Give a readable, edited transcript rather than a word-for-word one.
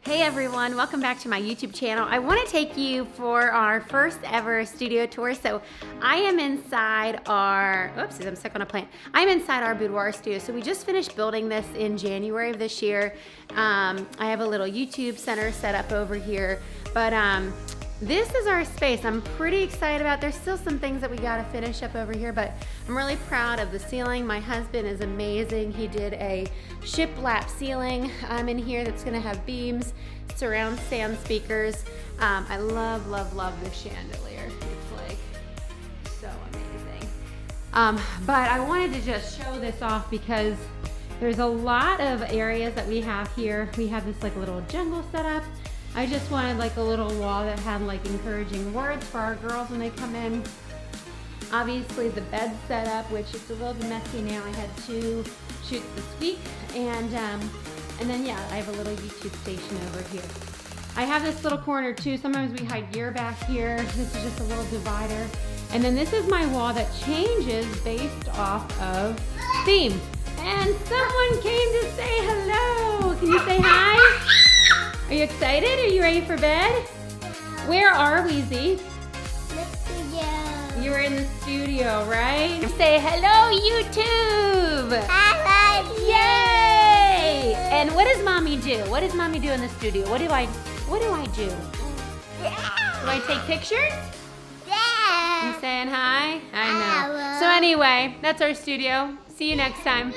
Hey everyone, welcome back to my YouTube channel. I want to take you for our first ever studio tour. So I am inside our, oops, I'm stuck on a plant. I'm inside our Boudoir studio. So we just finished building this in January of this year. I have a little YouTube center set up over here, but this is our space. I'm pretty excited about, there's still some things that we got to finish up over here, but I'm really proud of the ceiling. My husband is amazing. He did a shiplap ceiling in here that's gonna have beams, surround sound speakers. I love, love, love this chandelier. It's like so amazing. But I wanted to just show this off because there's a lot of areas that we have here. We have this like little jungle set up. I just wanted like a little wall that had like encouraging words for our girls when they come in. Obviously the bed set up, which is a little bit messy now. I had 2 shoots this week, and then yeah, I have a little YouTube station over here. I have this little corner too. Sometimes we hide gear back here. This is just a little divider. And then this is my wall that changes based off of theme. And someone came to say hello. Can you say hi? Are you excited? Are you ready for bed? Where are we, Z? The studio. You're in the studio, right? Say hello, YouTube! Hello, Yay! And what does mommy do? What does mommy do in the studio? What do I do? Do I take pictures? Yeah. You saying hi? I know. Hello. So anyway, that's our studio. See you next time.